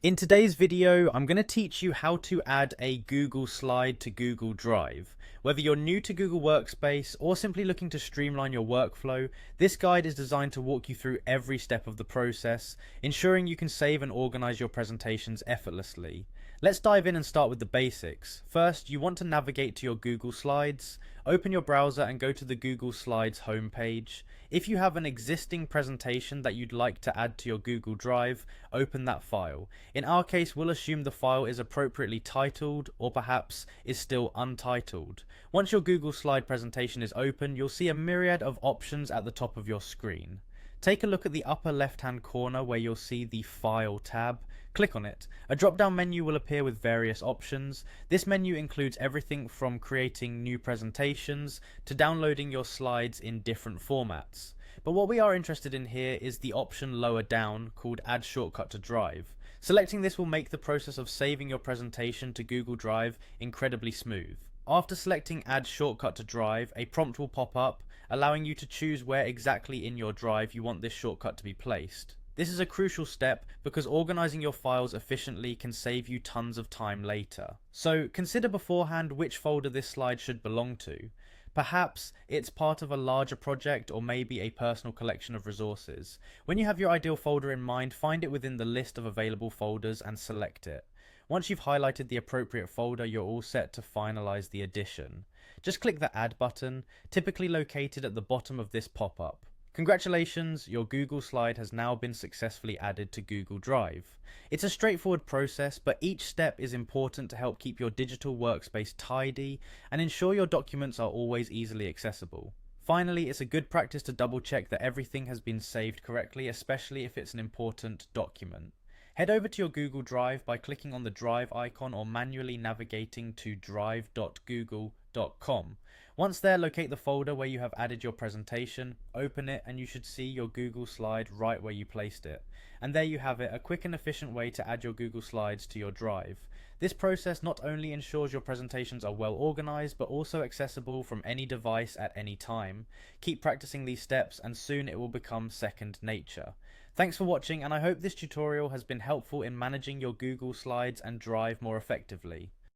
In today's video, I'm going to teach you how to add a Google slide to Google Drive. Whether you're new to Google Workspace or simply looking to streamline your workflow, this guide is designed to walk you through every step of the process, ensuring you can save and organize your presentations effortlessly. Let's dive in and start with the basics. First, you want to navigate to your Google Slides. Open your browser and go to the Google Slides homepage. If you have an existing presentation that you'd like to add to your Google Drive, open that file. In our case, we'll assume the file is appropriately titled or perhaps is still untitled. Once your Google Slide presentation is open, you'll see a myriad of options at the top of your screen. Take a look at the upper left-hand corner where you'll see the File tab. Click on it. A drop-down menu will appear with various options. This menu includes everything from creating new presentations to downloading your slides in different formats. But what we are interested in here is the option lower down called Add Shortcut to Drive. Selecting this will make the process of saving your presentation to Google Drive incredibly smooth. After selecting Add Shortcut to Drive, a prompt will pop up, allowing you to choose where exactly in your drive you want this shortcut to be placed. This is a crucial step because organizing your files efficiently can save you tons of time later. So consider beforehand which folder this slide should belong to. Perhaps it's part of a larger project or maybe a personal collection of resources. When you have your ideal folder in mind, find it within the list of available folders and select it. Once you've highlighted the appropriate folder, you're all set to finalize the addition. Just click the Add button, typically located at the bottom of this pop-up. Congratulations, your Google slide has now been successfully added to Google Drive. It's a straightforward process, but each step is important to help keep your digital workspace tidy and ensure your documents are always easily accessible. Finally, it's a good practice to double check that everything has been saved correctly, especially if it's an important document. Head over to your Google Drive by clicking on the Drive icon or manually navigating to drive.google.com. Once there, locate the folder where you have added your presentation, open it, and you should see your Google slide right where you placed it. And there you have it, a quick and efficient way to add your Google Slides to your Drive. This process not only ensures your presentations are well organized, but also accessible from any device at any time. Keep practicing these steps and soon it will become second nature. Thanks for watching, and I hope this tutorial has been helpful in managing your Google Slides and Drive more effectively.